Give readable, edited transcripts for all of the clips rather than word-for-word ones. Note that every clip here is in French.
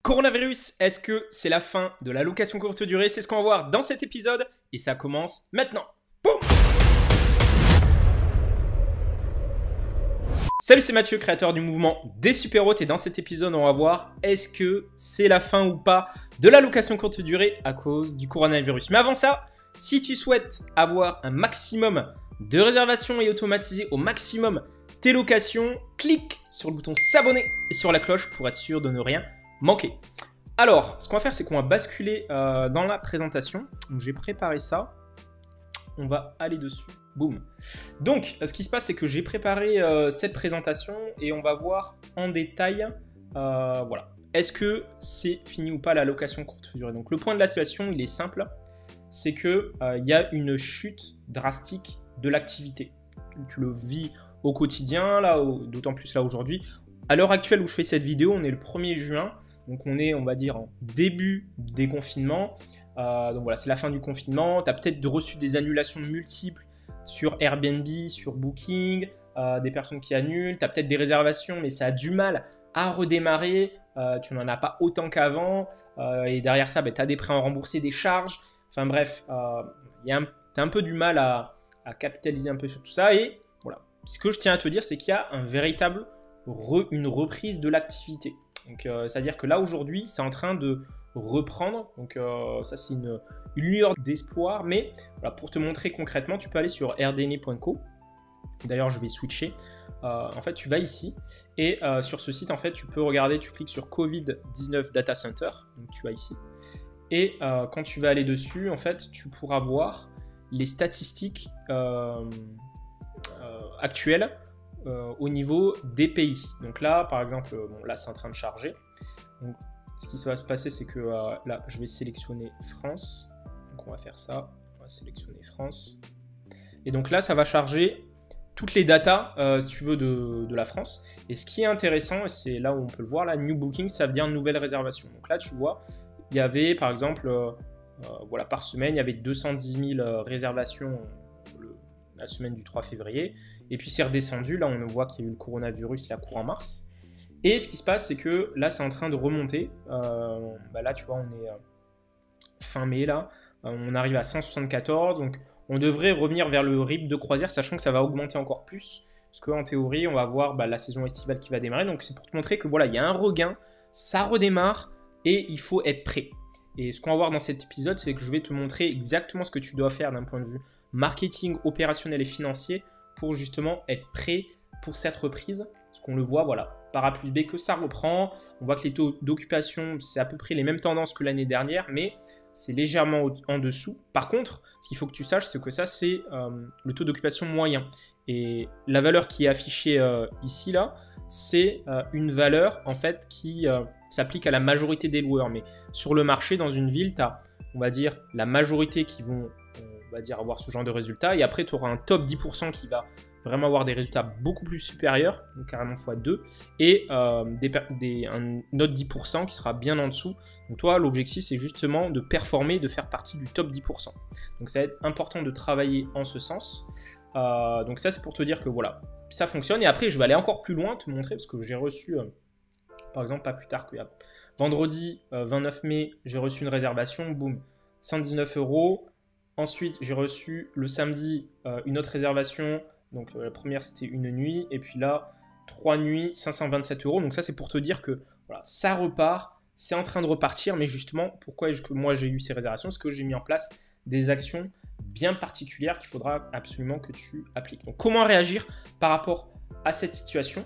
Coronavirus, est-ce que c'est la fin de la location courte durée? C'est ce qu'on va voir dans cet épisode et ça commence maintenant. Boum! Salut, c'est Mathieu, créateur du mouvement des super hôtes, et dans cet épisode, on va voir est-ce que c'est la fin ou pas de la location courte durée à cause du coronavirus. Mais avant ça, si tu souhaites avoir un maximum de réservations et automatiser au maximum tes locations, clique sur le bouton s'abonner et sur la cloche pour être sûr de ne rien manquer. Alors, ce qu'on va faire, c'est qu'on va basculer dans la présentation. Donc, j'ai préparé ça. On va aller dessus. Boum. Donc, ce qui se passe, c'est que j'ai préparé cette présentation et on va voir en détail, voilà. Est-ce que c'est fini ou pas la location courte durée? Donc, le point de la situation, il est simple. C'est qu'il y a une chute drastique de l'activité. Tu le vis au quotidien, là, d'autant plus là aujourd'hui. À l'heure actuelle où je fais cette vidéo, on est le 1er juin. Donc, on est, on va dire, en début des confinements. Donc, voilà, c'est la fin du confinement. Tu as peut-être reçu des annulations multiples sur Airbnb, sur Booking, des personnes qui annulent. Tu as peut-être des réservations, mais ça a du mal à redémarrer. Tu n'en as pas autant qu'avant. Et derrière ça, tu as des prêts à rembourser, des charges. Enfin bref, tu as un peu du mal à capitaliser un peu sur tout ça. Et voilà, ce que je tiens à te dire, c'est qu'il y a une reprise de l'activité. Donc, c'est-à-dire que là, aujourd'hui, c'est en train de reprendre. Donc, ça, c'est une lueur d'espoir. Mais voilà, pour te montrer concrètement, tu peux aller sur rdn.co. D'ailleurs, je vais switcher. En fait, tu vas ici. Et sur ce site, en fait, tu peux regarder, tu cliques sur Covid-19 Data Center. Donc, tu vas ici. Et quand tu vas aller dessus, en fait, tu pourras voir les statistiques actuelles au niveau des pays. Donc là, par exemple, bon, là, c'est en train de charger. Donc, ce qui va se passer, c'est que là, je vais sélectionner France. Donc, on va faire ça. On va sélectionner France. Et donc là, ça va charger toutes les datas, si tu veux, de la France. Et ce qui est intéressant, c'est là où on peut le voir, là, New Booking, ça veut dire nouvelle réservation. Donc là, tu vois, il y avait, par exemple, voilà, par semaine, il y avait 210 000 réservations la semaine du 3 février. Et puis c'est redescendu, là on voit qu'il y a eu le coronavirus la courant mars. Et ce qui se passe, c'est que là c'est en train de remonter. Là tu vois, on est fin mai là, on arrive à 174, donc on devrait revenir vers le rythme de croisière, sachant que ça va augmenter encore plus. Parce qu'en théorie, on va voir la saison estivale qui va démarrer. Donc c'est pour te montrer que voilà, il y a un regain, ça redémarre et il faut être prêt. Et ce qu'on va voir dans cet épisode, c'est que je vais te montrer exactement ce que tu dois faire d'un point de vue marketing, opérationnel et financier pour justement être prêt pour cette reprise. Parce qu'on le voit, voilà, par A plus B que ça reprend. On voit que les taux d'occupation, c'est à peu près les mêmes tendances que l'année dernière, mais c'est légèrement en dessous. Par contre, ce qu'il faut que tu saches, c'est que ça, c'est le taux d'occupation moyen. Et la valeur qui est affichée ici, là, c'est une valeur en fait qui s'applique à la majorité des loueurs. Mais sur le marché, dans une ville, tu as, on va dire, la majorité qui vont avoir ce genre de résultats. Et après, tu auras un top 10% qui va vraiment avoir des résultats beaucoup plus supérieurs, donc carrément x2, et un autre 10% qui sera bien en dessous. Donc toi, l'objectif, c'est justement de performer, de faire partie du top 10%. Donc ça va être important de travailler en ce sens. Donc ça, c'est pour te dire que voilà, ça fonctionne. Et après, je vais aller encore plus loin, te montrer, parce que j'ai reçu, par exemple, pas plus tard que vendredi 29 mai, j'ai reçu une réservation, boum, 119 €. Ensuite, j'ai reçu le samedi une autre réservation. Donc la première, c'était une nuit. Et puis là, 3 nuits, 527 €. Donc ça, c'est pour te dire que voilà, ça repart. C'est en train de repartir. Mais justement, pourquoi est-ce que moi, j'ai eu ces réservations? Parce que j'ai mis en place des actions bien particulières qu'il faudra absolument que tu appliques. Donc, comment réagir par rapport à cette situation?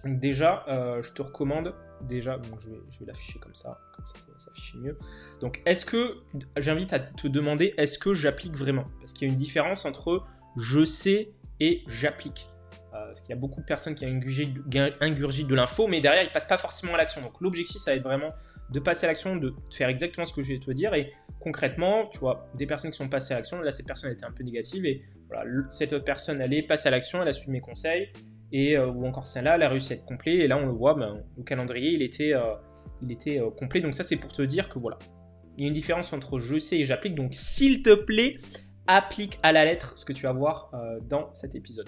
Donc déjà, je te recommande... Déjà, donc je vais l'afficher comme ça va s'afficher mieux. Donc, est-ce que, j'invite à te demander, est-ce que j'applique vraiment? Parce qu'il y a une différence entre je sais et j'applique. Parce qu'il y a beaucoup de personnes qui ingurgitent de l'info, mais derrière, ils ne passent pas forcément à l'action. Donc, l'objectif, ça va être vraiment de passer à l'action, de faire exactement ce que je vais te dire. Et concrètement, tu vois, des personnes qui sont passées à l'action, là, cette personne était un peu négative. Et voilà, cette autre personne, elle est passée à l'action, elle a suivi mes conseils. Et ou encore celle-là, elle a réussi à être complet. Et là, on le voit, le calendrier, il était complet. Donc ça, c'est pour te dire que voilà, il y a une différence entre je sais et j'applique. Donc, s'il te plaît, applique à la lettre ce que tu vas voir dans cet épisode.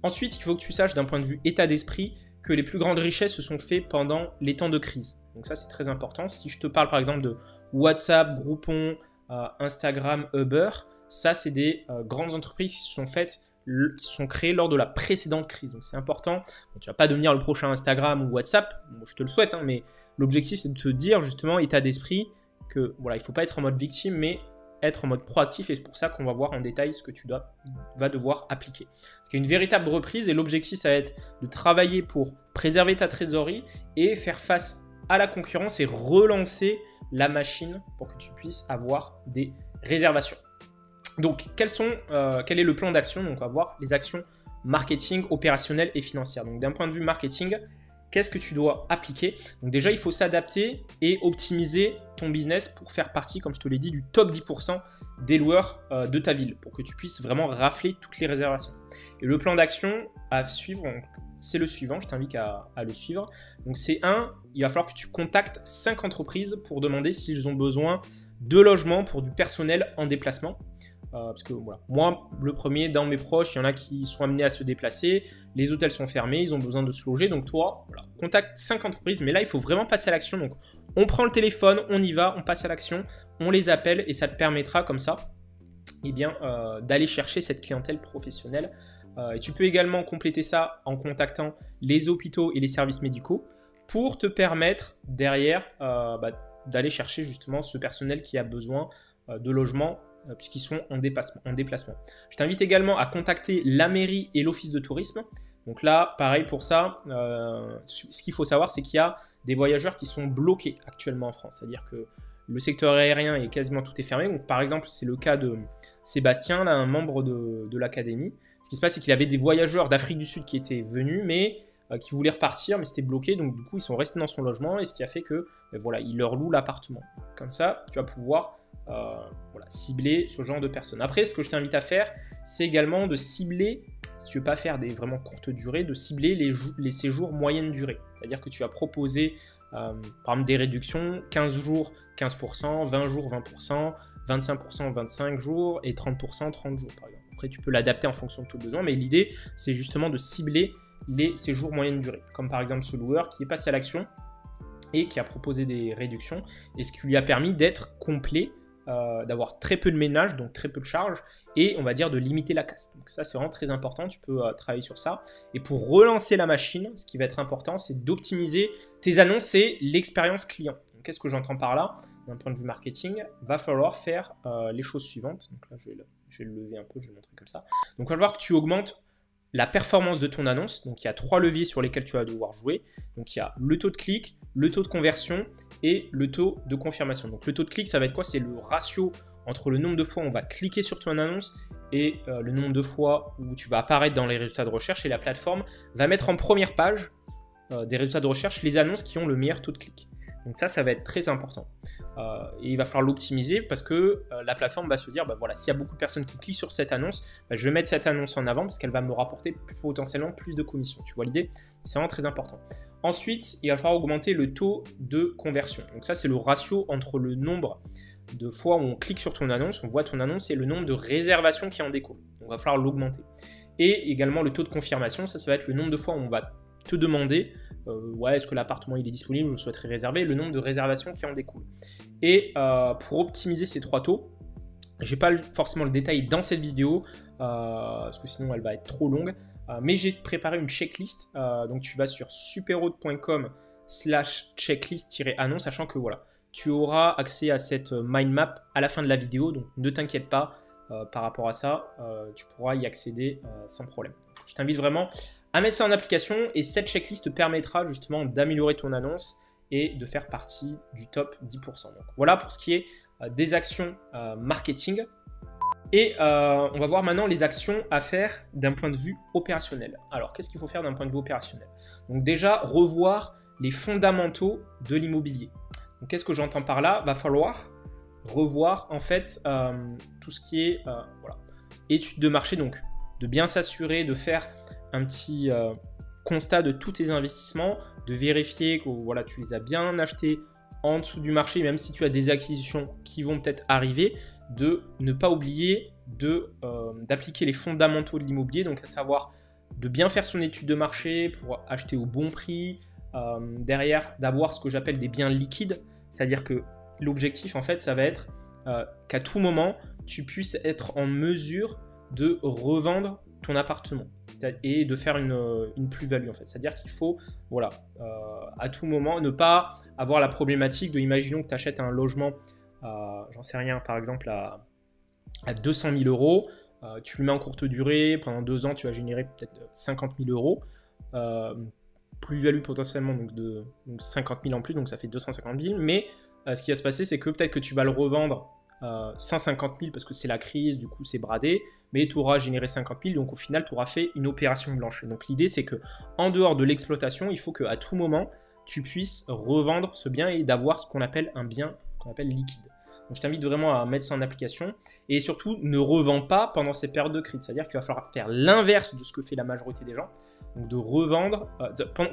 Ensuite, il faut que tu saches d'un point de vue état d'esprit que les plus grandes richesses se sont faites pendant les temps de crise. Donc ça, c'est très important. Si je te parle par exemple de WhatsApp, Groupon, Instagram, Uber, ça, c'est des grandes entreprises qui sont créées lors de la précédente crise. Donc c'est important. Bon, tu ne vas pas devenir le prochain Instagram ou WhatsApp, bon, je te le souhaite, hein, mais l'objectif, c'est de te dire justement, état d'esprit, que voilà, il ne faut pas être en mode victime, mais être en mode proactif, et c'est pour ça qu'on va voir en détail ce que tu vas devoir appliquer. Parce qu'il y a une véritable reprise, et l'objectif, ça va être de travailler pour préserver ta trésorerie et faire face à la concurrence et relancer la machine pour que tu puisses avoir des réservations. Donc, quel est le plan d'action? Donc, on va voir les actions marketing, opérationnelles et financières. Donc, d'un point de vue marketing, qu'est-ce que tu dois appliquer? Donc déjà, il faut s'adapter et optimiser ton business pour faire partie, comme je te l'ai dit, du top 10% des loueurs de ta ville, pour que tu puisses vraiment rafler toutes les réservations. Et le plan d'action à suivre, c'est le suivant, je t'invite à le suivre. Donc c'est il va falloir que tu contactes 5 entreprises pour demander s'ils ont besoin de logements pour du personnel en déplacement. Parce que voilà, moi, le premier, dans mes proches, il y en a qui sont amenés à se déplacer, les hôtels sont fermés, ils ont besoin de se loger, donc toi, voilà, contacte 5 entreprises, mais là, il faut vraiment passer à l'action. Donc, on prend le téléphone, on y va, on passe à l'action, on les appelle, et ça te permettra, comme ça, eh bien, d'aller chercher cette clientèle professionnelle. Et tu peux également compléter ça en contactant les hôpitaux et les services médicaux pour te permettre, derrière, d'aller chercher justement ce personnel qui a besoin de logement puisqu'ils sont en déplacement. Je t'invite également à contacter la mairie et l'office de tourisme. Donc là, pareil pour ça, ce qu'il faut savoir, c'est qu'il y a des voyageurs qui sont bloqués actuellement en France. C'est-à-dire que le secteur aérien est quasiment tout est fermé. Donc, par exemple, c'est le cas de Sébastien, là, un membre de l'académie. Ce qui se passe, c'est qu'il avait des voyageurs d'Afrique du Sud qui étaient venus, mais qui voulaient repartir, mais c'était bloqué. Donc, du coup, ils sont restés dans son logement, et ce qui a fait que, voilà, il leur loue l'appartement. Comme ça, tu vas pouvoir cibler ce genre de personnes. Après, ce que je t'invite à faire, c'est également de cibler, si tu ne veux pas faire des vraiment courtes durées, de cibler les séjours moyenne durée. C'est-à-dire que tu vas proposer, par exemple, des réductions 15 jours, 15%, 20 jours, 20%, 25%, 25 jours et 30%, 30 jours, par exemple. Après, tu peux l'adapter en fonction de ton besoin, mais l'idée, c'est justement de cibler les séjours moyenne durée. Comme par exemple ce loueur qui est passé à l'action et qui a proposé des réductions, et ce qui lui a permis d'être complet, d'avoir très peu de ménage, donc très peu de charges, et on va dire de limiter la casse. Donc ça, c'est vraiment très important, tu peux travailler sur ça. Et pour relancer la machine, ce qui va être important, c'est d'optimiser tes annonces et l'expérience client. Donc, qu'est-ce que j'entends par là? D'un point de vue marketing, va falloir faire les choses suivantes. Donc là, je vais le lever un peu, je vais le montrer comme ça. Donc il va falloir que tu augmentes la performance de ton annonce. Donc il y a 3 leviers sur lesquels tu vas devoir jouer. Donc il y a le taux de clic, le taux de conversion et le taux de confirmation. Donc le taux de clic, ça va être quoi? C'est le ratio entre le nombre de fois où on va cliquer sur ton annonce et le nombre de fois où tu vas apparaître dans les résultats de recherche, et la plateforme va mettre en première page des résultats de recherche les annonces qui ont le meilleur taux de clic. Donc ça va être très important. Et il va falloir l'optimiser parce que la plateforme va se dire, voilà, s'il y a beaucoup de personnes qui cliquent sur cette annonce, je vais mettre cette annonce en avant parce qu'elle va me rapporter potentiellement plus de commissions. Tu vois l'idée? C'est vraiment très important. Ensuite, il va falloir augmenter le taux de conversion. Donc ça, c'est le ratio entre le nombre de fois où on clique sur ton annonce, on voit ton annonce, et le nombre de réservations qui en découlent. Donc il va falloir l'augmenter. Et également le taux de confirmation, ça va être le nombre de fois où on va te demander est-ce que l'appartement il est disponible, je souhaiterais réserver, le nombre de réservations qui en découlent. Et pour optimiser ces 3 taux, je n'ai pas forcément le détail dans cette vidéo, parce que sinon elle va être trop longue, mais j'ai préparé une checklist. Donc tu vas sur superhaute.com/checklist-annonce, sachant que voilà, tu auras accès à cette mind map à la fin de la vidéo, donc ne t'inquiète pas par rapport à ça, tu pourras y accéder sans problème. Je t'invite vraiment à mettre ça en application, et cette checklist te permettra justement d'améliorer ton annonce et de faire partie du top 10%. Donc voilà pour ce qui est des actions marketing. Et on va voir maintenant les actions à faire d'un point de vue opérationnel. Alors, qu'est-ce qu'il faut faire d'un point de vue opérationnel? Donc déjà, revoir les fondamentaux de l'immobilier. Donc qu'est-ce que j'entends par là? Va falloir revoir en fait tout ce qui est étude de marché, donc de bien s'assurer de faire un petit constat de tous tes investissements, de vérifier que voilà, tu les as bien achetés en dessous du marché, même si tu as des acquisitions qui vont peut-être arriver, de ne pas oublier d'appliquer les fondamentaux de l'immobilier, donc à savoir de bien faire son étude de marché pour acheter au bon prix, derrière d'avoir ce que j'appelle des biens liquides, c'est-à-dire que l'objectif en fait ça va être qu'à tout moment tu puisses être en mesure de revendre ton appartement et de faire une plus-value en fait. C'est-à-dire qu'il faut, voilà, à tout moment, ne pas avoir la problématique de, imaginons que tu achètes un logement, j'en sais rien, par exemple à 200 000 euros, tu le mets en courte durée, pendant 2 ans, tu vas générer peut-être 50 000 euros, plus-value potentiellement donc 50 000 en plus, donc ça fait 250 000, mais ce qui va se passer, c'est que peut-être que tu vas le revendre 150 000 parce que c'est la crise, du coup c'est bradé, mais tu auras généré 50 000, donc au final tu auras fait une opération blanche. Et donc l'idée c'est que en dehors de l'exploitation, il faut qu'à tout moment tu puisses revendre ce bien et d'avoir ce qu'on appelle un bien qu'on appelle liquide. Donc je t'invite vraiment à mettre ça en application et surtout ne revends pas pendant ces périodes de crise, c'est-à-dire qu'il va falloir faire l'inverse de ce que fait la majorité des gens, donc de revendre,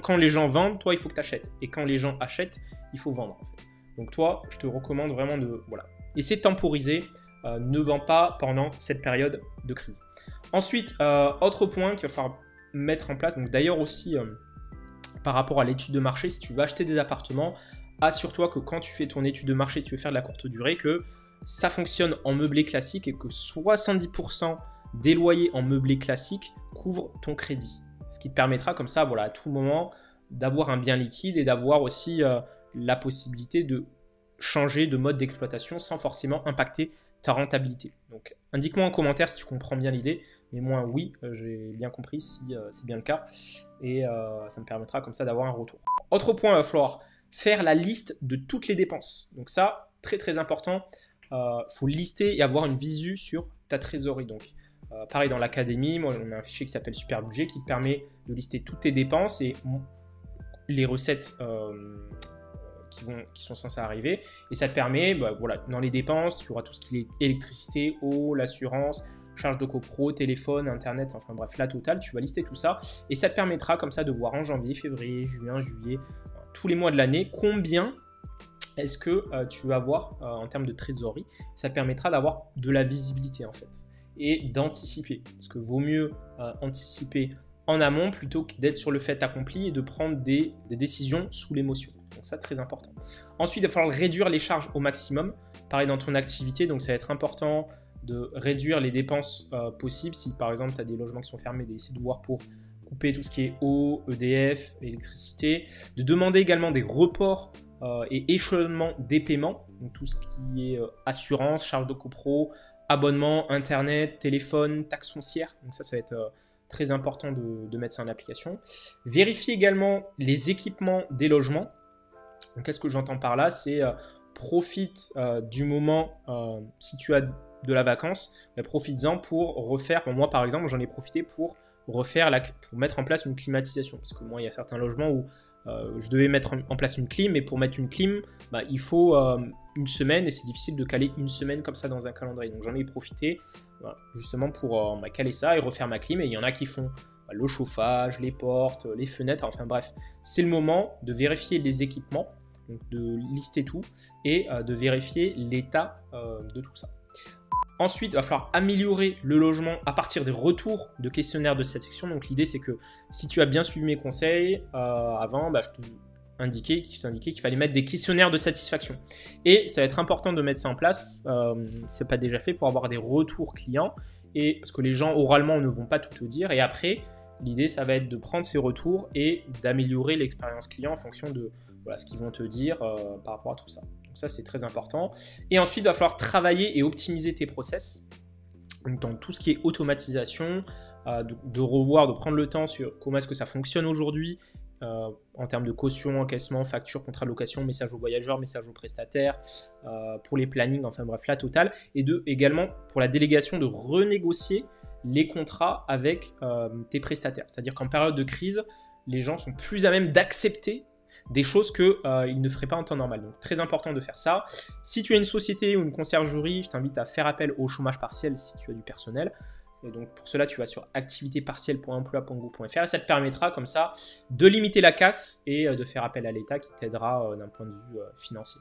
quand les gens vendent, toi il faut que tu achètes, et quand les gens achètent, il faut vendre en fait. Donc toi, je te recommande vraiment de, voilà, essayer de temporiser, ne vends pas pendant cette période de crise. Ensuite, autre point qu'il va falloir mettre en place, donc d'ailleurs aussi par rapport à l'étude de marché, si tu veux acheter des appartements, assure-toi que quand tu fais ton étude de marché, si tu veux faire de la courte durée, que ça fonctionne en meublé classique et que 70% des loyers en meublé classique couvrent ton crédit. Ce qui te permettra comme ça, voilà, à tout moment, d'avoir un bien liquide et d'avoir aussi la possibilité de changer de mode d'exploitation sans forcément impacter ta rentabilité. Donc indique-moi en commentaire si tu comprends bien l'idée, mais moi oui, j'ai bien compris si c'est bien le cas, et ça me permettra comme ça d'avoir un retour. Autre point, il va falloir faire la liste de toutes les dépenses. Donc ça, très très important, faut lister et avoir une visu sur ta trésorerie. Donc pareil dans l'académie, moi on a un fichier qui s'appelle Super Budget qui te permet de lister toutes tes dépenses et les recettes qui sont censées arriver, et ça te permet, voilà, dans les dépenses, tu auras tout ce qui est électricité, eau, l'assurance, charge de copro, téléphone, internet, enfin bref, la totale, tu vas lister tout ça, et ça te permettra comme ça de voir en janvier, février, juin, juillet, tous les mois de l'année, combien est-ce que tu vas avoir en termes de trésorerie. Ça te permettra d'avoir de la visibilité en fait, et d'anticiper, parce que vaut mieux anticiper en amont plutôt que d'être sur le fait accompli et de prendre des décisions sous l'émotion. Donc ça, très important. Ensuite, il va falloir réduire les charges au maximum. Pareil dans ton activité, donc ça va être important de réduire les dépenses possibles. Si par exemple, tu as des logements qui sont fermés, d'essayer de voir pour couper tout ce qui est eau, EDF, électricité. De demander également des reports et échelonnement des paiements. Donc tout ce qui est assurance, charge de copro, abonnement, internet, téléphone, taxes foncières. Donc ça va être très important de mettre ça en application. Vérifier également les équipements des logements. Donc, qu'est-ce que j'entends par là? C'est profite du moment, si tu as de la vacance, profites-en pour refaire. Bon, moi, par exemple, j'en ai profité pour mettre en place une climatisation. Parce que moi, il y a certains logements où je devais mettre en place une clim, mais pour mettre une clim, il faut une semaine et c'est difficile de caler une semaine comme ça dans un calendrier. Donc, j'en ai profité justement pour caler ça et refaire ma clim. Et il y en a qui font le chauffage, les portes, les fenêtres, enfin bref. C'est le moment de vérifier les équipements, donc de lister tout et de vérifier l'état de tout ça. Ensuite, il va falloir améliorer le logement à partir des retours de questionnaires de satisfaction. Donc l'idée, c'est que si tu as bien suivi mes conseils avant, je t'ai indiqué qu'il fallait mettre des questionnaires de satisfaction. Et ça va être important de mettre ça en place, si ce n'est pas déjà fait, pour avoir des retours clients. Et parce que les gens, oralement, ne vont pas tout te dire. Et après, l'idée, ça va être de prendre ces retours et d'améliorer l'expérience client en fonction de ce qu'ils vont te dire par rapport à tout ça. Donc ça, c'est très important. Et ensuite, il va falloir travailler et optimiser tes process. Donc, dans tout ce qui est automatisation, de revoir, de prendre le temps sur comment est-ce que ça fonctionne aujourd'hui en termes de caution, encaissement, facture, contrat de location, message aux voyageurs, message aux prestataires, pour les plannings, enfin bref, la totale. Et également pour la délégation de renégocier les contrats avec tes prestataires. C'est-à-dire qu'en période de crise, les gens sont plus à même d'accepter des choses qu'ils ne feraient pas en temps normal. Donc très important de faire ça. Si tu as une société ou une conciergerie, je t'invite à faire appel au chômage partiel si tu as du personnel. Et donc pour cela, tu vas sur activitépartielle.emploi.gouv.fr et ça te permettra comme ça de limiter la casse et de faire appel à l'État qui t'aidera d'un point de vue financier.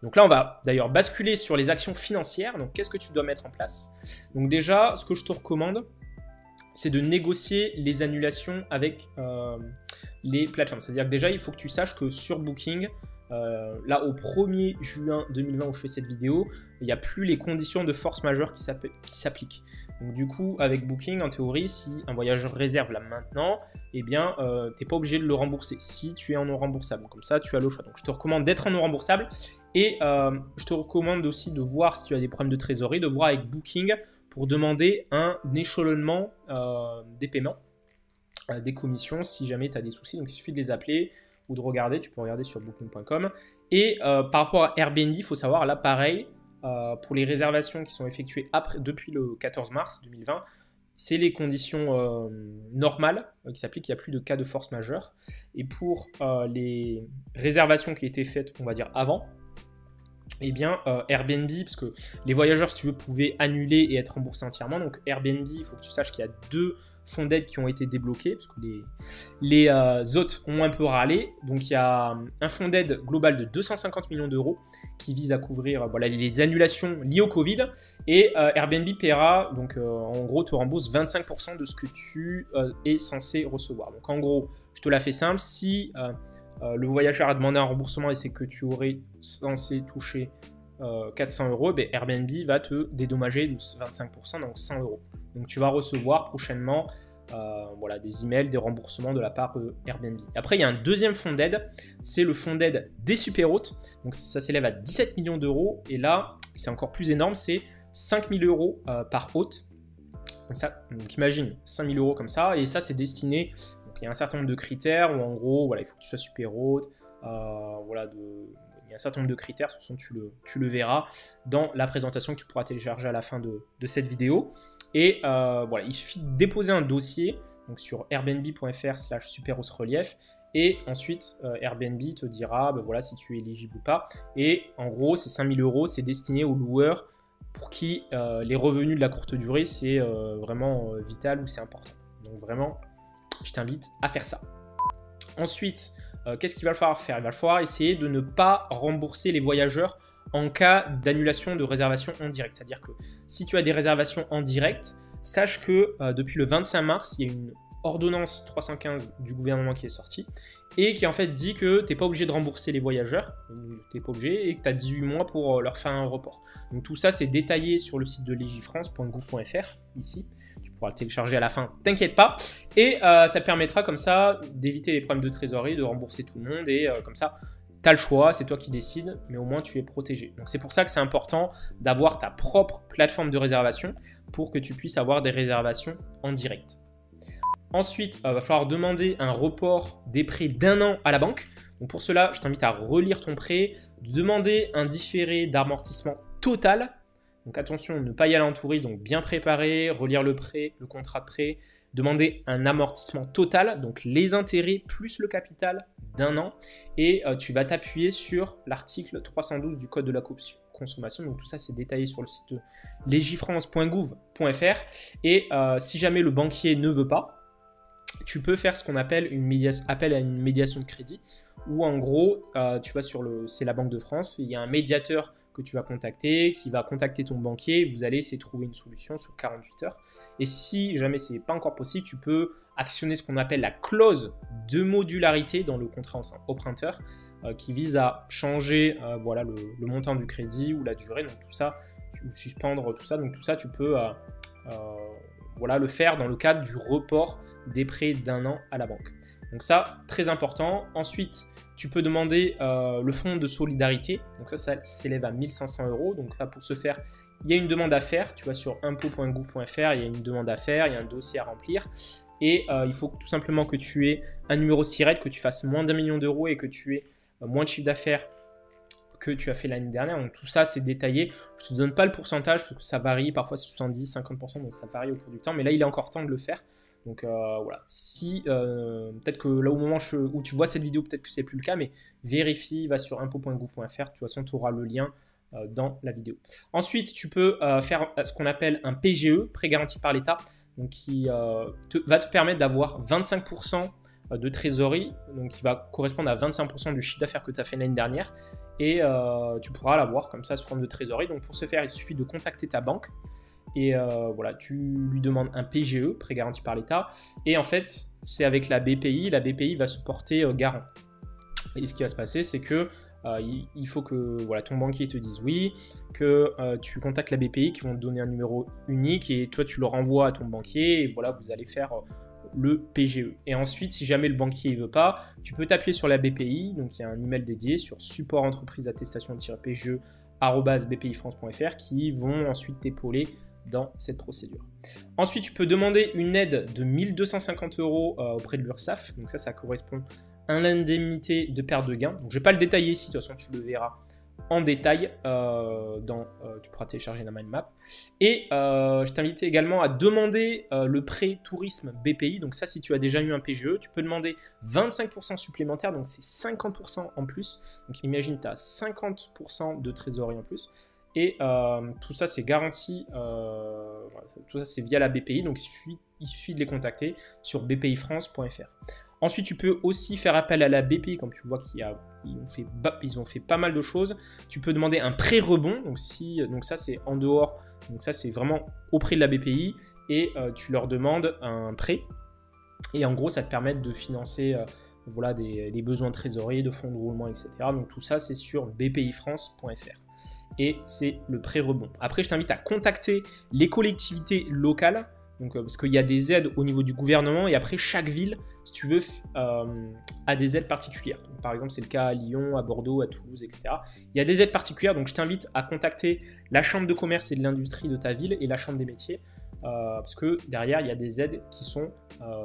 Donc là, on va d'ailleurs basculer sur les actions financières. Donc qu'est-ce que tu dois mettre en place? Donc déjà, ce que je te recommande, c'est de négocier les annulations avec les plateformes. C'est-à-dire que déjà, il faut que tu saches que sur Booking, là au 1er juin 2020 où je fais cette vidéo, il n'y a plus les conditions de force majeure qui s'appliquent. Donc du coup, avec Booking, en théorie, si un voyageur réserve là maintenant, eh bien, tu n'es pas obligé de le rembourser si tu es en non remboursable. Comme ça, tu as le choix. Donc je te recommande d'être en non remboursable et je te recommande aussi de voir si tu as des problèmes de trésorerie, de voir avec Booking pour demander un échelonnement des paiements, des commissions si jamais tu as des soucis. Donc il suffit de les appeler ou de regarder, tu peux regarder sur booking.com. Et par rapport à Airbnb, il faut savoir, là pareil, pour les réservations qui sont effectuées depuis le 14 mars 2020, c'est les conditions normales qui s'appliquent, il n'y a plus de cas de force majeure. Et pour les réservations qui étaient faites, on va dire avant, eh bien Airbnb, parce que les voyageurs, si tu veux, pouvaient annuler et être remboursés entièrement. Donc Airbnb, il faut que tu saches qu'il y a 2 fonds d'aide qui ont été débloqués, parce que les autres ont un peu râlé. Donc il y a un fonds d'aide global de 250 millions d'euros qui vise à couvrir les annulations liées au Covid. Et Airbnb paiera, donc en gros, te rembourse 25% de ce que tu es censé recevoir. Donc en gros, je te la fais simple, si le voyageur a demandé un remboursement et c'est que tu aurais censé toucher 400 euros, ben Airbnb va te dédommager de 25%, donc 100 euros. Donc tu vas recevoir prochainement des emails, des remboursements de la part de Airbnb. Après, il y a un deuxième fonds d'aide, c'est le fonds d'aide des super-hôtes. Donc ça s'élève à 17 millions d'euros. Et là, c'est encore plus énorme, c'est 5 000 euros par hôte. Donc imagine, 5 000 euros comme ça. Et ça, c'est destiné, donc il y a un certain nombre de critères où en gros, il faut que tu sois super-hôte. Il y a un certain nombre de critères, de toute façon tu le verras dans la présentation que tu pourras télécharger à la fin de cette vidéo. Et il suffit de déposer un dossier donc sur airbnb.fr/superhostRelief et ensuite Airbnb te dira si tu es éligible ou pas. Et en gros, ces 5 000 euros, c'est destiné aux loueurs pour qui les revenus de la courte durée, c'est vraiment vital ou c'est important. Donc vraiment, je t'invite à faire ça. Ensuite, qu'est-ce qu'il va falloir faire? Il va falloir essayer de ne pas rembourser les voyageurs en cas d'annulation de réservation en direct. C'est-à-dire que si tu as des réservations en direct, sache que depuis le 25 mars, il y a une ordonnance 315 du gouvernement qui est sortie et qui en fait dit que tu n'es pas obligé de rembourser les voyageurs, tu n'es pas obligé, et que tu as 18 mois pour leur faire un report. Donc tout ça, c'est détaillé sur le site de legifrance.gouv.fr, ici. Tu pourras le télécharger à la fin, t'inquiète pas. Et ça te permettra comme ça d'éviter les problèmes de trésorerie, de rembourser tout le monde et comme ça, tu as le choix, c'est toi qui décides, mais au moins tu es protégé. Donc c'est pour ça que c'est important d'avoir ta propre plateforme de réservation pour que tu puisses avoir des réservations en direct. Ensuite, il va falloir demander un report des prêts d'1 an à la banque. Donc pour cela, je t'invite à relire ton prêt, demander un différé d'amortissement total. Donc attention, ne pas y aller en touriste, donc bien préparer, relire le prêt, le contrat de prêt, demander un amortissement total, donc les intérêts plus le capital d'1 an. Et tu vas t'appuyer sur l'article 312 du Code de la consommation. Donc tout ça, c'est détaillé sur le site de legifrance.gouv.fr. Et si jamais le banquier ne veut pas, tu peux faire ce qu'on appelle appel à une médiation de crédit, où en gros, tu vas c'est la Banque de France, il y a un médiateur que tu vas contacter, qui va contacter ton banquier, vous allez essayer de trouver une solution sur 48 heures. Et si jamais ce n'est pas encore possible, tu peux actionner ce qu'on appelle la clause de modularité dans le contrat emprunteur, qui vise à changer le montant du crédit ou la durée, donc tout ça, ou suspendre tout ça. Donc tout ça, tu peux le faire dans le cadre du report des prêts d'1 an à la banque. Donc ça, très important. Ensuite, tu peux demander le fonds de solidarité. Donc ça s'élève à 1 500 euros. Donc là, pour ce faire, il y a une demande à faire. Tu vas sur impôts.gouv.fr, il y a une demande à faire, il y a un dossier à remplir. Et il faut tout simplement que tu aies un numéro SIRET, que tu fasses moins d'1 million d'euros et que tu aies moins de chiffre d'affaires que tu as fait l'année dernière. Donc tout ça, c'est détaillé. Je ne te donne pas le pourcentage parce que ça varie. Parfois, c'est 70, 50%. Donc ça varie au cours du temps. Mais là, il est encore temps de le faire. Donc si peut-être que là au moment où tu vois cette vidéo, peut-être que c'est plus le cas, mais vérifie, va sur impôts.gouv.fr, de toute façon tu auras le lien dans la vidéo. Ensuite, tu peux faire ce qu'on appelle un PGE, prêt garanti par l'État, donc qui va te permettre d'avoir 25% de trésorerie, donc qui va correspondre à 25% du chiffre d'affaires que tu as fait l'année dernière, et tu pourras l'avoir comme ça sous forme de trésorerie. Donc pour ce faire, il suffit de contacter ta banque Et voilà, tu lui demandes un PGE, prêt garanti par l'État. Et en fait, c'est avec la BPI va se porter garant. Et ce qui va se passer, c'est que il faut que voilà, ton banquier te dise oui, que tu contactes la BPI qui vont te donner un numéro unique et toi tu le renvoies à ton banquier et voilà, vous allez faire le PGE. Et ensuite, si jamais le banquier ne veut pas, tu peux t'appuyer sur la BPI, donc il y a un email dédié sur support entreprise attestation-pge@bpifrance.fr qui vont ensuite t'épauler dans cette procédure. Ensuite, tu peux demander une aide de 1 250 € auprès de l'URSSAF, donc ça correspond à l'indemnité de perte de gain. Donc, je ne vais pas le détailler ici, de toute façon tu le verras en détail, tu pourras télécharger la mind map. Et je t'invite également à demander le prêt tourisme BPI. Donc ça, si tu as déjà eu un PGE, tu peux demander 25% supplémentaire, donc c'est 50% en plus. Donc imagine, tu as 50% de trésorerie en plus. Et tout ça, c'est garanti, tout ça, c'est via la BPI, donc il suffit de les contacter sur bpifrance.fr. Ensuite, tu peux aussi faire appel à la BPI, comme tu vois qu'ils ont fait pas mal de choses. Tu peux demander un prêt rebond, donc ça c'est en dehors, donc ça c'est vraiment auprès de la BPI, et tu leur demandes un prêt. Et en gros, ça te permet de financer voilà, les besoins de trésorerie, de fonds de roulement, etc. Donc tout ça, c'est sur bpifrance.fr. Et c'est le prêt rebond. Après, je t'invite à contacter les collectivités locales, donc, parce qu'il y a des aides au niveau du gouvernement et après chaque ville, si tu veux, a des aides particulières. Donc, par exemple, c'est le cas à Lyon, à Bordeaux, à Toulouse, etc. Il y a des aides particulières, donc je t'invite à contacter la chambre de commerce et de l'industrie de ta ville et la chambre des métiers, parce que derrière, il y a des aides qui sont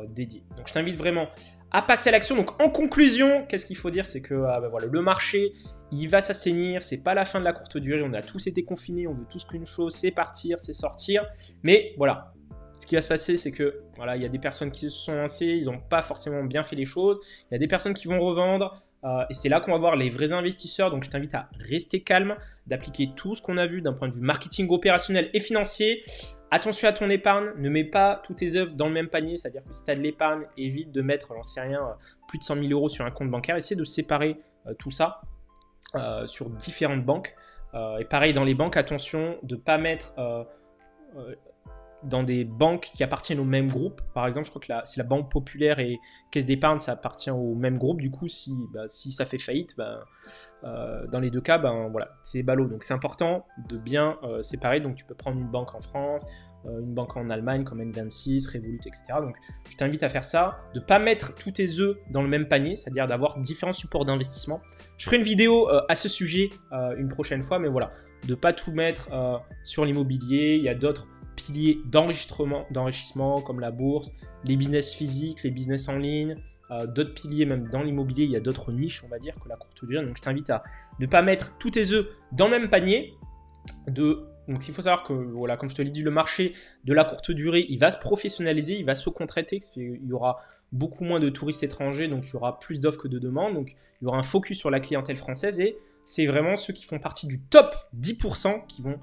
dédiées. Donc, je t'invite vraiment à passer à l'action. Donc, en conclusion, qu'est-ce qu'il faut dire? C'est que voilà, le marché, il va s'assainir, c'est pas la fin de la courte durée, on a tous été confinés, on veut tous qu'une chose, c'est partir, c'est sortir. Mais voilà, ce qui va se passer, c'est que voilà, il y a des personnes qui se sont lancées, ils n'ont pas forcément bien fait les choses. Il y a des personnes qui vont revendre. Et c'est là qu'on va voir les vrais investisseurs. Donc, je t'invite à rester calme, d'appliquer tout ce qu'on a vu d'un point de vue marketing opérationnel et financier. Attention à ton épargne, ne mets pas tous tes œufs dans le même panier. C'est-à-dire que si tu as de l'épargne, évite de mettre, j'en sais rien, plus de 100 000 € sur un compte bancaire. Essaie de séparer tout ça sur différentes banques. Et pareil, dans les banques, attention de ne pas mettre dans des banques qui appartiennent au même groupe. Par exemple, je crois que c'est la Banque Populaire et Caisse d'épargne, ça appartient au même groupe. Du coup, si ça fait faillite, dans les deux cas, voilà, c'est ballot. Donc, c'est important de bien séparer. Donc, tu peux prendre une banque en France, une banque en Allemagne comme N26, Revolut, etc. Donc, je t'invite à faire ça, de ne pas mettre tous tes œufs dans le même panier, c'est-à-dire d'avoir différents supports d'investissement. Je ferai une vidéo à ce sujet une prochaine fois, mais voilà, de ne pas tout mettre sur l'immobilier. Il y a d'autres piliers d'enrichissement comme la bourse, les business physiques, les business en ligne, d'autres piliers même dans l'immobilier, il y a d'autres niches on va dire que la courte durée. Donc je t'invite à ne pas mettre tous tes œufs dans le même panier. Donc il faut savoir que voilà, comme je te l'ai dit, le marché de la courte durée, il va se professionnaliser, il va se contracter, il y aura beaucoup moins de touristes étrangers, donc il y aura plus d'offres que de demandes, donc il y aura un focus sur la clientèle française et c'est vraiment ceux qui font partie du top 10% qui vont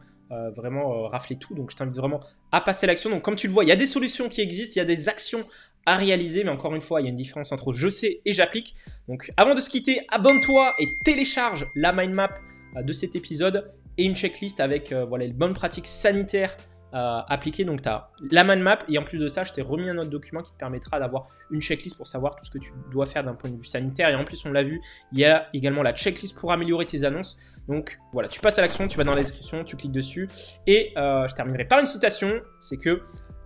vraiment rafler tout. Donc je t'invite vraiment à passer à l'action. Donc comme tu le vois, il y a des solutions qui existent, il y a des actions à réaliser, mais encore une fois, il y a une différence entre je sais et j'applique. Donc avant de se quitter, abonne-toi et télécharge la mind map de cet épisode et une checklist avec voilà, les bonnes pratiques sanitaires appliquées. Donc tu as la mind map et en plus de ça, je t'ai remis un autre document qui te permettra d'avoir une checklist pour savoir tout ce que tu dois faire d'un point de vue sanitaire. Et en plus, on l'a vu, il y a également la checklist pour améliorer tes annonces. Donc voilà, tu passes à l'action, tu vas dans la description, tu cliques dessus. Et je terminerai par une citation, c'est que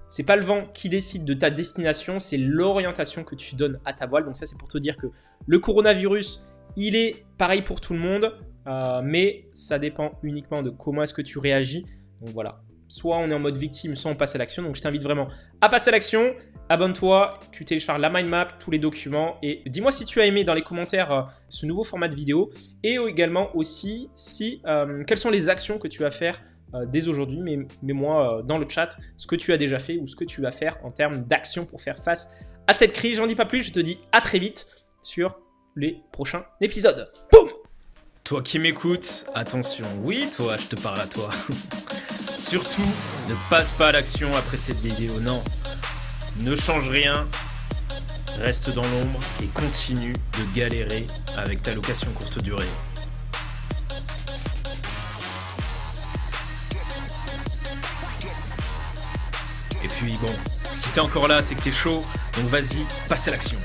c'est pas le vent qui décide de ta destination, c'est l'orientation que tu donnes à ta voile. Donc ça, c'est pour te dire que le coronavirus, il est pareil pour tout le monde, mais ça dépend uniquement de comment est-ce que tu réagis. Donc voilà, soit on est en mode victime, soit on passe à l'action. Donc je t'invite vraiment à passer à l'action. Abonne-toi, tu télécharges la mind map, tous les documents et dis-moi si tu as aimé dans les commentaires ce nouveau format de vidéo et également aussi quelles sont les actions que tu vas faire dès aujourd'hui. Mets-moi dans le chat ce que tu as déjà fait ou ce que tu vas faire en termes d'actions pour faire face à cette crise. J'en dis pas plus, je te dis à très vite sur les prochains épisodes. Boum! Toi qui m'écoutes, attention, oui toi, je te parle à toi. Surtout, ne passe pas à l'action après cette vidéo, non. Ne change rien, reste dans l'ombre et continue de galérer avec ta location courte durée. puis bon, si t'es encore là, c'est que t'es chaud, donc vas-y, passe à l'action.